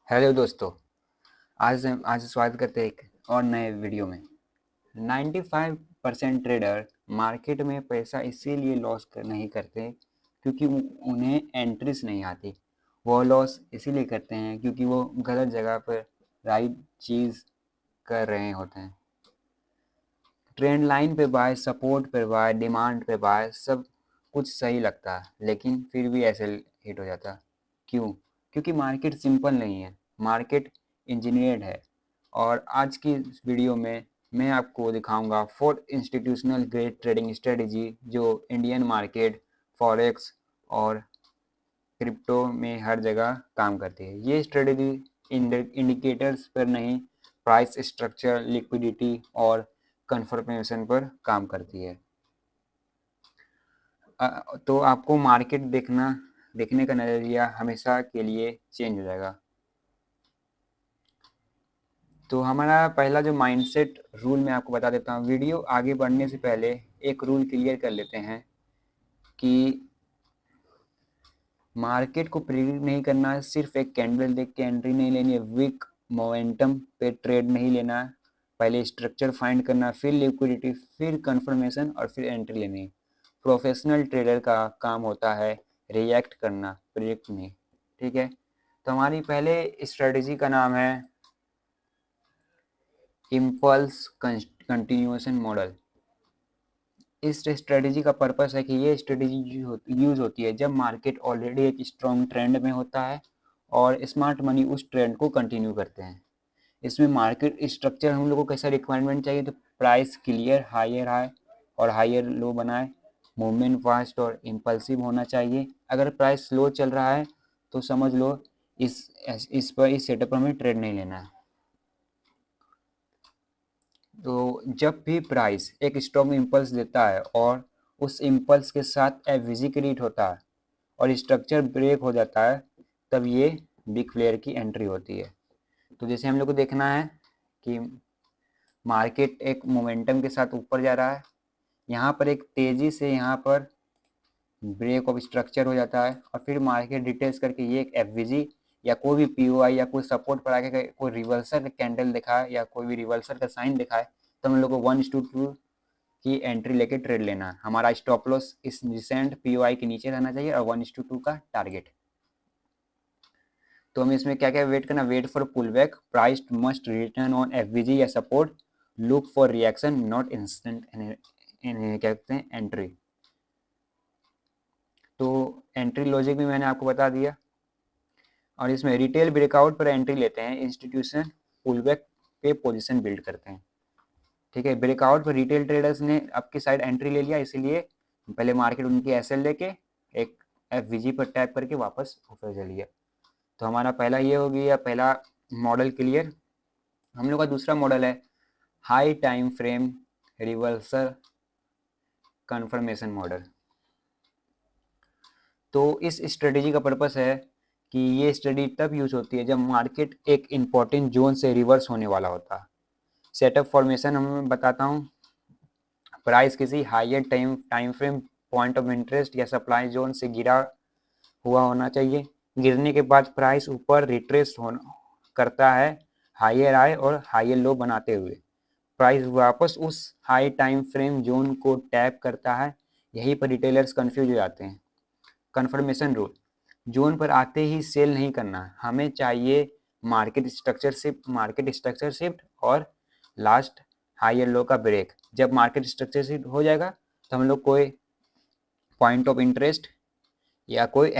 Hello दोस्तों। आज स्वागत करते हैं एक और नए वीडियो में। 95% ट्रेडर मार्केट में पैसा इसीलिए नहीं करते क्योंकि उन्हें एंट्रीज नहीं आती। वो लॉस इसीलिए करते हैं क्योंकि वो गलत जगह पर राइट चीज़ कर रहे होते हैं। ट्रेंड लाइन पे बाय, सपोर्ट पे बाय, डिमांड पे बाय, सब कुछ सही लगता है लेकिन फिर भी ऐसे हिट हो जाता है। क्यों? क्योंकि मार्केट सिंपल नहीं है, मार्केट इंजीनियर्ड है। और आज की इस वीडियो में मैं आपको दिखाऊंगा 4 इंस्टीट्यूशनल ग्रेड ट्रेडिंग स्ट्रेटजी जो इंडियन मार्केट, फॉरेक्स और क्रिप्टो में हर जगह काम करती है। ये स्ट्रेटजी इंडिकेटर्स पर नहीं, प्राइस स्ट्रक्चर, लिक्विडिटी और कन्फर्मेशन पर काम करती है। तो आपको मार्केट देखने का नज़रिया हमेशा के लिए चेंज हो जाएगा। तो हमारा पहला जो माइंडसेट रूल मैं आपको बता देता हूँ। वीडियो आगे बढ़ने से पहले एक रूल क्लियर कर लेते हैं कि मार्केट को प्रेडिक्ट नहीं करना है, सिर्फ एक कैंडल देख के एंट्री नहीं लेनी है, वीक मोमेंटम पे ट्रेड नहीं लेना है। पहले स्ट्रक्चर फाइंड करना, फिर लिक्विडिटी, फिर कंफर्मेशन और फिर एंट्री लेनी है। प्रोफेशनल ट्रेडर का काम होता है रिएक्ट करना, प्रेडिक्ट नहीं। ठीक है, तो हमारी पहले स्ट्रेटजी का नाम है इम्पल्स कंटिन्यूएशन मॉडल। इस स्ट्रेटजी का पर्पस है कि ये स्ट्रेटजी यूज होती है जब मार्केट ऑलरेडी एक स्ट्रॉन्ग ट्रेंड में होता है और स्मार्ट मनी उस ट्रेंड को कंटिन्यू करते हैं। इसमें मार्केट स्ट्रक्चर हम लोग को कैसा रिक्वायरमेंट चाहिए, तो प्राइस क्लियर हायर हाई और हायर लो बनाए, मूवमेंट फास्ट और इम्पल्सिव होना चाहिए। अगर प्राइस स्लो चल रहा है तो समझ लो इस सेटअप पर हमें ट्रेड नहीं लेना है। तो जब भी प्राइस एक स्ट्रॉन्ग इम्पल्स देता है और उस इम्पल्स के साथ एफवीजी क्रिएट होता है और स्ट्रक्चर ब्रेक हो जाता है, तब ये बिग प्लेयर की एंट्री होती है। तो जैसे हम लोग को देखना है कि मार्केट एक मोमेंटम के साथ ऊपर जा रहा है, यहाँ पर एक तेज़ी से यहाँ पर ब्रेक ऑफ स्ट्रक्चर हो जाता है और फिर मार्केट डिटेल्स करके ये एक एफवीजी या कोई भी पीओआई या कोई सपोर्ट पर आके कोई रिवर्सल कैंडल दिखाए या कोई भी रिवर्सल का साइन दिखाए, तो हम लोग को 1:2 की एंट्री लेके ट्रेड लेना है। हमारा स्टॉप लॉस इस रिसेंट पीओआई के नीचे रहना चाहिए और 1:2 का टारगेट। तो हमें इसमें क्या क्या वेट करना, wait for pull back, price must return on FVG या support, look for reaction not instant क्या कहते हैं एंट्री। तो एंट्री लॉजिक भी मैंने आपको बता दिया। और इसमें रिटेल ब्रेकआउट पर एंट्री लेते हैं, इंस्टीट्यूशन पुल बैक पे पोजीशन बिल्ड करते हैं। ठीक है, ब्रेकआउट पर रिटेल ट्रेडर्स ने आपकी साइड एंट्री ले लिया, इसीलिए पहले मार्केट उनकी एसएल लेके एक एफवीजी पर टैप करके वापस ऊपर चल गया। तो हमारा पहला ये हो गया, पहला मॉडल क्लियर। हम लोग का दूसरा मॉडल है high time frame reversal confirmation model. तो इस स्ट्रेटेजी का पर्पस है कि ये स्ट्रेटेजी तब यूज होती है जब मार्केट एक इम्पॉर्टेंट जोन से रिवर्स होने वाला होता है। सेटअप फॉर्मेशन हम बताता हूँ। प्राइस किसी higher time frame point of interest या सप्लाई जोन से गिरा हुआ होना चाहिए। गिरने के बाद प्राइस ऊपर रिट्रेस होना करता है हायर हाई और हायर लो बनाते हुए। प्राइस वापस उस हाई टाइम फ्रेम जोन को टैप करता है। यहीं पर रिटेलर्स कंफ्यूज हो जाते हैं। कन्फर्मेशन रूल, जोन पर आते ही सेल नहीं करना, हमें चाहिए मार्केट स्ट्रक्चर शिफ्ट और लास्ट हायर लो का ब्रेक। जब मार्केट स्ट्रक्चर शिफ्ट हो जाएगा तो हम लोग कोई पॉइंट ऑफ इंटरेस्ट या कोई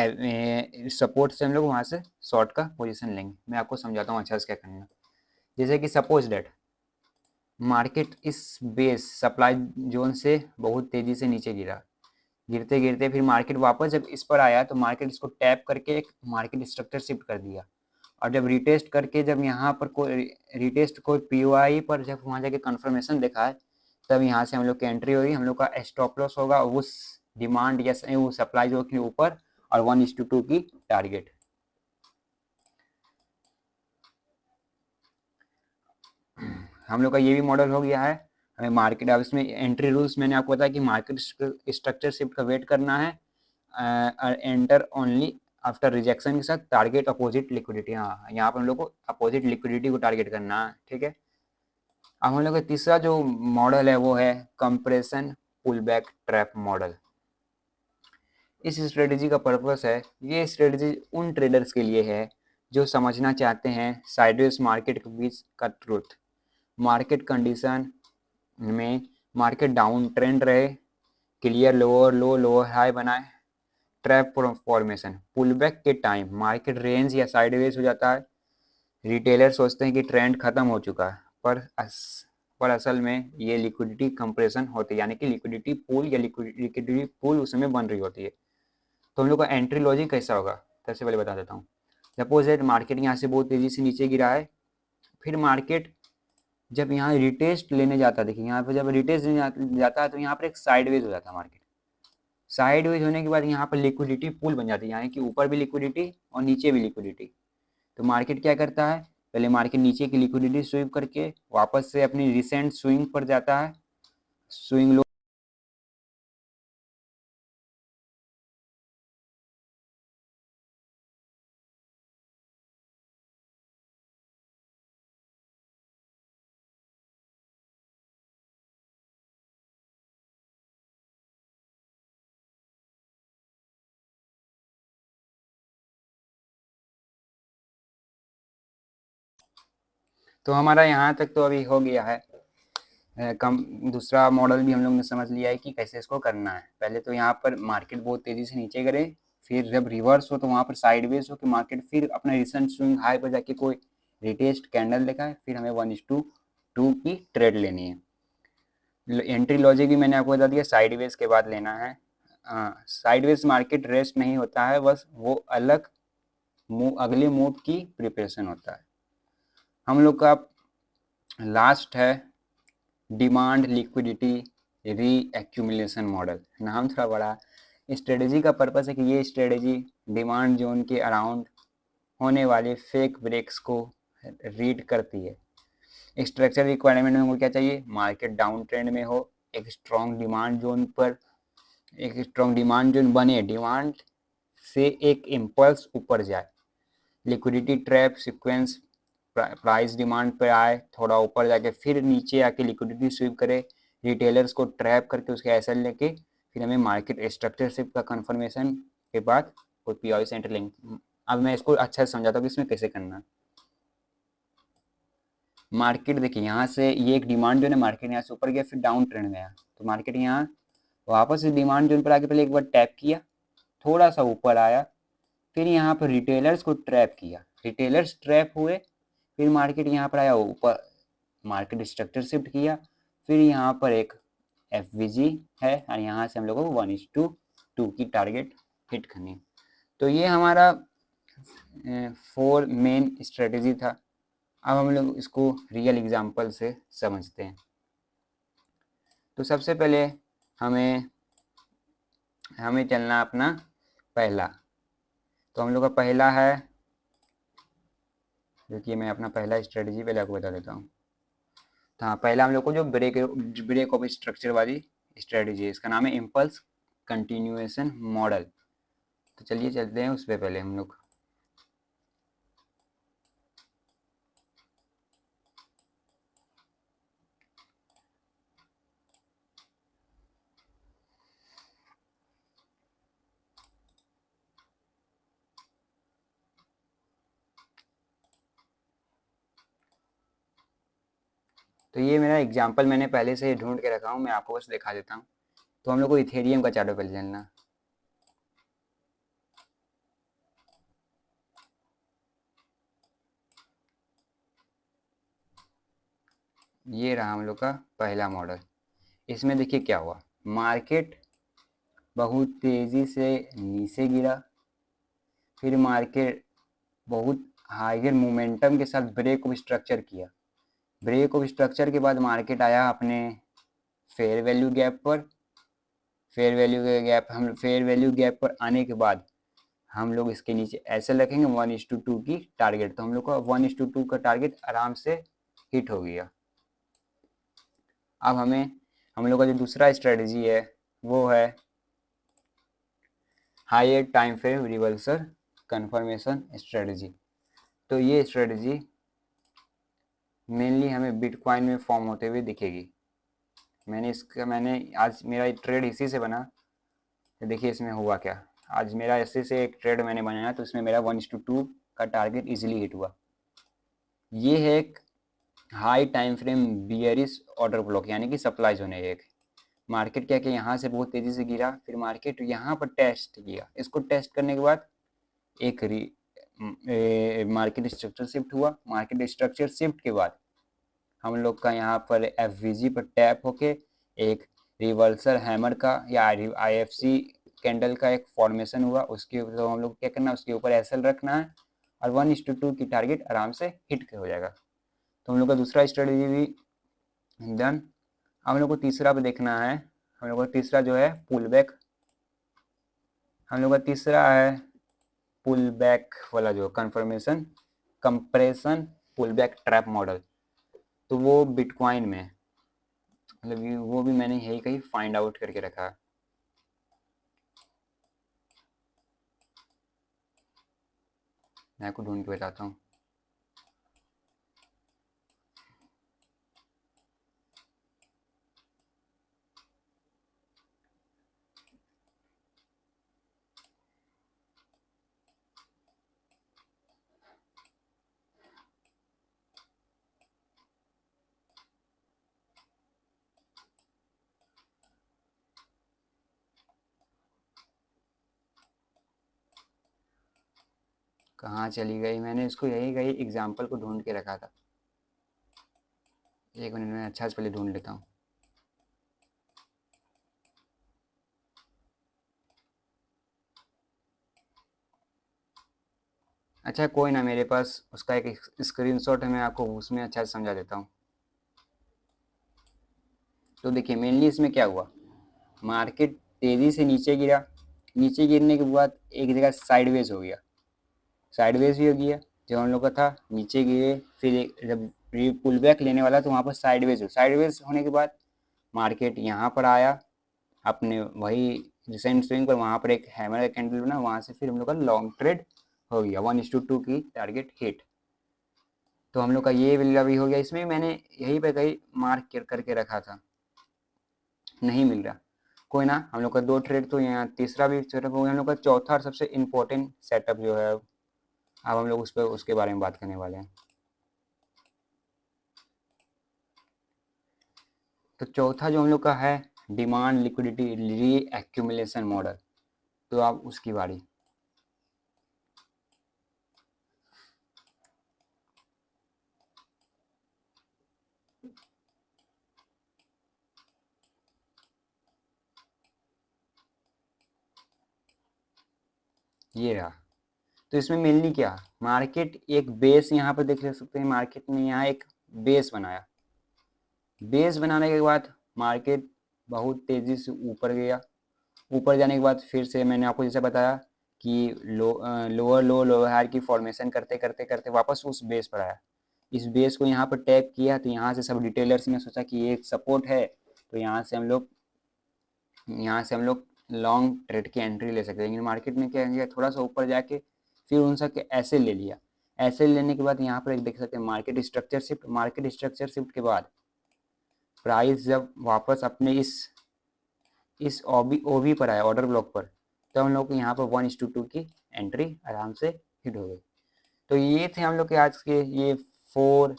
सपोर्ट से हम लोग वहाँ से शॉर्ट का पोजीशन लेंगे। मैं आपको समझाता हूँ अच्छा से क्या करना। जैसे कि सपोज डेट मार्केट इस बेस सप्लाई जोन से बहुत तेज़ी से नीचे गिरा, गिरते गिरते फिर मार्केट वापस जब इस पर आया तो मार्केट इसको टैप करके एक मार्केट स्ट्रक्चर शिफ्ट कर दिया। और जब रिटेस्ट करके जब यहाँ पर कोई पीओआई पर जब वहाँ जाके कंफर्मेशन देखा है, तब यहाँ से हम लोग की एंट्री होगी। हम लोग का स्टॉप लॉस होगा उस डिमांड या वो सप्लाई जो के ऊपर और 1:2 की टारगेट। हम लोग का ये भी मॉडल हो गया है। हमें मार्केट, अब इसमें एंट्री रूल्स मैंने आपको बताया कि मार्केट स्ट्रक्चर शिफ्ट का वेट करना है, एंटर ओनली आफ्टर रिजेक्शन के साथ टारगेट अपोजिट लिक्विडिटी। हाँ, यहाँ पर हम लोग को अपोजिट लिक्विडिटी को टारगेट करना है, ठीक है। अब हम लोग का तीसरा जो मॉडल है वो है compression pull back trap model. इस स्ट्रेटेजी का पर्पस है, ये स्ट्रेटेजी उन ट्रेडर्स के लिए है जो समझना चाहते हैं साइडवेज मार्केट के बीच का ट्रूथ। मार्केट कंडीशन में मार्केट डाउन ट्रेंड रहे, क्लियर लोअर लो लोअर हाई बनाए, ट्रैप फॉर्मेशन पुल बैक के टाइम मार्केट रेंज या साइडवेज हो जाता है। रिटेलर सोचते हैं कि ट्रेंड खत्म हो चुका है, पर असल में ये लिक्विडिटी कंप्रेशन होती है, यानी कि लिक्विडिटी पूल या लिक्विडिटी पूल उसमें बन रही होती है। तो हम लोग का एंट्री लॉजिक कैसा होगा, सबसे पहले बता देता हूँ। सपोज दैट मार्केट यहाँ से बहुत तेज़ी से नीचे गिरा है, फिर मार्केट जब यहाँ रिटेस्ट लेने जाता है, देखिए यहाँ पर जब रिटेस्ट लेने जाता है तो यहाँ पर एक साइडवेज हो जाता है मार्केट। साइडवेज होने के बाद यहाँ पर लिक्विडिटी पूल बन जाती है, यानी कि ऊपर भी लिक्विडिटी और नीचे भी लिक्विडिटी। तो मार्केट क्या करता है, पहले मार्केट नीचे की लिक्विडिटी स्वीप करके वापस से अपनी रिसेंट स्विंग पर जाता है, स्विंग लो तो हमारा यहाँ तक तो अभी हो गया है। कम दूसरा मॉडल भी हम लोग ने समझ लिया है कि कैसे इसको करना है। पहले तो यहाँ पर मार्केट बहुत तेज़ी से नीचे करे, फिर जब रिवर्स हो तो वहाँ पर साइडवेज हो कि मार्केट फिर अपने रिसेंट स्विंग हाई पर जाके कोई रिटेस्ट कैंडल दिखाए, फिर हमें 1:2 की ट्रेड लेनी है। एंट्री लॉजिक भी मैंने आपको बता दिया, साइडवेज के बाद लेना है। साइडवेज मार्केट रेस्ट नहीं होता है, बस वो अलग अगले मूव की प्रिपरेशन होता है। हम लोग का लास्ट है डिमांड लिक्विडिटी री एक्यूमुलेशन मॉडल। नाम थोड़ा बड़ा। स्ट्रेटेजी का पर्पस है कि ये स्ट्रेटेजी डिमांड जोन के अराउंड होने वाले फेक ब्रेक्स को रीड करती है। स्ट्रक्चर रिक्वायरमेंट में हमको क्या चाहिए, मार्केट डाउन ट्रेंड में हो, एक स्ट्रॉन्ग डिमांड जोन पर एक स्ट्रॉन्ग डिमांड जोन बने, डिमांड से एक इम्पल्स ऊपर जाए, liquidity trap sequence price demand पर आए, थोड़ा ऊपर जाके फिर नीचे आके लिक्विडिटी स्वीप करे, रिटेलर्स को ट्रैप करके उसके एसएल लेके फिर हमें मार्केट स्ट्रक्चरशिप का कंफर्मेशन के बाद कोई पीओ सेंटर लिंक। अब मैं इसको अच्छा से समझाता हूँ कि इसमें कैसे करना है। मार्केट देखिए यहाँ से ये एक डिमांड जोन है, मार्केट यहाँ से ऊपर गया फिर डाउन ट्रेंड में आया, तो मार्केट यहाँ वापस से डिमांड जोन पर आके पहले एक बार टैप किया, थोड़ा सा ऊपर आया, फिर यहाँ पर रिटेलर्स को ट्रैप किया, रिटेलर्स ट्रैप हुए, फिर मार्केट यहाँ पर आया ऊपर, मार्केट स्ट्रक्चर शिफ्ट किया, फिर यहाँ पर एक एफवीजी है और यहाँ से हम लोगों को 1:2 की टारगेट हिट करनी। तो ये हमारा 4 मेन स्ट्रेटेजी था। अब हम लोग इसको रियल एग्जांपल से समझते हैं। तो सबसे पहले हमें चलना अपना पहला, तो हम लोग का पहला है, देखिए मैं अपना पहला स्ट्रेटेजी पहले आपको बता देता हूँ। तो हाँ, पहला हम लोग को जो ब्रेक ऑफ स्ट्रक्चर वाली स्ट्रेटेजी है, इसका नाम है इम्पल्स कंटिन्यूएशन मॉडल। तो चलिए चलते हैं उस पर पहले हम लोग। तो ये मेरा एग्जांपल मैंने पहले से ढूंढ के रखा हूँ, मैं आपको बस दिखा देता हूँ। तो हम लोग को इथेरियम का चार्ट पहले चलना। ये रहा हम लोग का पहला मॉडल। इसमें देखिए क्या हुआ, मार्केट बहुत तेज़ी से नीचे गिरा, फिर मार्केट बहुत हाइयर मोमेंटम के साथ ब्रेक ऑफ स्ट्रक्चर किया, ब्रेक ऑफ स्ट्रक्चर के बाद मार्केट आया अपने फेयर वैल्यू गैप पर, फेयर वैल्यू गैप पर आने के बाद हम लोग इसके नीचे ऐसे रखेंगे 1:2 की टारगेट, तो हम लोग का 1:2 का टारगेट आराम से हिट हो गया। अब हम लोग का जो दूसरा स्ट्रेटजी है वो है higher time frame reversal confirmation strategy. तो ये स्ट्रेटजी मेनली हमें बिटकॉइन में फॉर्म होते हुए दिखेगी। मैंने आज मेरा ट्रेड इसी से बना। तो देखिए इसमें हुआ क्या। आज मेरा ऐसे से एक ट्रेड मैंने बनाया, तो इसमें मेरा 1:2 का टारगेट इजीली हिट हुआ। ये है एक high time frame bearish order block, यानी कि सप्लाई जोन है एक। मार्केट क्या कि यहाँ से बहुत तेज़ी से गिरा, फिर मार्केट यहाँ पर टेस्ट किया। इसको टेस्ट करने के बाद एक मार्केट स्ट्रक्चर शिफ्ट हुआ। मार्केट स्ट्रक्चर शिफ्ट के बाद हम लोग का यहाँ पर एफवीजी पर टैप होके एक रिवर्सल हैमर का या आईएफसी कैंडल का एक फॉर्मेशन हुआ। उसके ऊपर तो हम लोग क्या करना है, उसके ऊपर एसएल रखना है और 1:2 की टारगेट आराम से हिट हो जाएगा। तो हम लोग का दूसरा स्ट्रेटजी भी डन। हम लोग को तीसरा पे देखना है। हम लोग का तीसरा जो है पुल बैक। हम लोग का तीसरा है पुल बैक वाला जो confirmation compression pull back trap model. तो वो बिटकॉइन में मतलब वो भी मैंने यही कहीं फाइंड आउट करके रखा है। मैं आपको ढूंढ के बताता हूँ। कहाँ चली गई, मैंने इसको यही कहीं एग्जाम्पल को ढूंढ के रखा था। एक मिनट में अच्छा से पहले ढूंढ लेता हूँ। अच्छा कोई ना, मेरे पास उसका एक स्क्रीनशॉट है, मैं आपको उसमें अच्छा से समझा देता हूँ। तो देखिए मेनली इसमें क्या हुआ, मार्केट तेज़ी से नीचे गिरा। नीचे गिरने के बाद एक जगह साइडवेज हो गया। साइडवेज भी हो गया जब हम लोग का था, नीचे गिरे, फिर जब पुल बैक लेने वाला तो वहाँ पर साइडवेज हो। साइडवेज होने के बाद मार्केट यहाँ पर आया अपने वही रिसेंट स्विंग पर, वहाँ पर एक हैमर का कैंडल बना, वहाँ से फिर हम लोग का लॉन्ग ट्रेड हो गया 1:2 की टारगेट हिट। तो हम लोग का ये वाला भी हो गया। इसमें मैंने यहीं पर कहीं मार्क करके रखा था, नहीं मिल रहा। कोई ना, हम लोग का 2 ट्रेड तो यहाँ तीसरा भी सेटअप हो गया। हम लोग का चौथा और सबसे इम्पोर्टेंट सेटअप जो है, अब हम लोग उस पर उसके बारे में बात करने वाले हैं। तो चौथा जो हम लोग का है डिमांड लिक्विडिटी री एक्यूमुलेशन मॉडल। तो आप उसकी बारी। ये रहा। तो इसमें मेनली क्या, मार्केट एक बेस यहाँ पर देख सकते हैं। मार्केट ने यहाँ एक बेस बनाया। बेस बनाने के बाद मार्केट बहुत तेज़ी से ऊपर गया। ऊपर जाने के बाद फिर से मैंने आपको जैसे बताया कि लोअर हायर की फॉर्मेशन करते करते करते वापस उस बेस पर आया। इस बेस को यहाँ पर टैप किया तो यहाँ से सब डिटेलर्स ने सोचा कि ये एक सपोर्ट है, तो यहाँ से हम लोग लॉन्ग ट्रेड की एंट्री ले सकते हैं। लेकिन मार्केट ने क्या किया, थोड़ा सा ऊपर जाके फिर उनसे के ऐसे ले लिया। ऐसे लेने के बाद यहाँ पर एक देख सकते हैं market structure shift. Market structure shift के बाद प्राइस जब वापस अपने इस ओबी पर आया, ऑर्डर ब्लॉक पर, तो हम लोग को यहाँ पर 1:2 की एंट्री आराम से हिट हो गई। तो ये थे हम लोग के आज के ये 4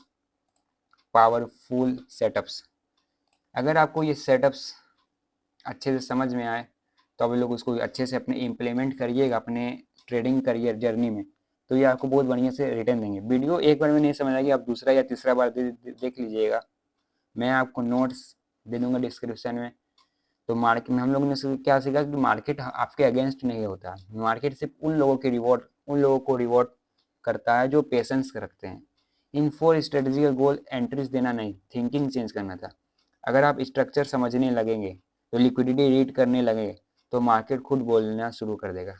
पावरफुल सेटअप्स। अगर आपको ये सेटअप्स अच्छे से समझ में आए तो आप लोग उसको अच्छे से अपने इम्प्लीमेंट करिएगा अपने ट्रेडिंग करियर जर्नी में, तो ये आपको बहुत बढ़िया से रिटर्न देंगे। वीडियो एक बार में नहीं समझ आएगी, आप दूसरा या तीसरा बार देख लीजिएगा। मैं आपको नोट्स दे दूंगा डिस्क्रिप्शन में। तो मार्केट में हम लोगों ने क्या सीखा कि मार्केट आपके अगेंस्ट नहीं होता। मार्केट सिर्फ उन लोगों को रिवॉर्ड करता है जो पेशेंस रखते हैं। इन 4 स्ट्रेटजी का गोल एंट्रीज देना नहीं, थिंकिंग चेंज करना था। अगर आप स्ट्रक्चर समझने लगेंगे तो लिक्विडिटी रीड करने लगेंगे तो मार्केट खुद बोलना शुरू कर देगा।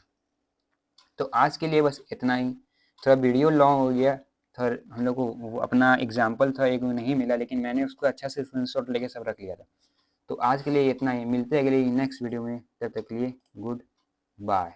तो आज के लिए बस इतना ही। थोड़ा वीडियो लॉन्ग हो गया, थोड़ा हम लोग को अपना एग्जाम्पल था एक नहीं मिला, लेकिन मैंने उसको अच्छा से स्क्रीनशॉट लेके सब रख लिया था। तो आज के लिए इतना ही, मिलते हैं अगले नेक्स्ट वीडियो में। तब तक के लिए गुड बाय।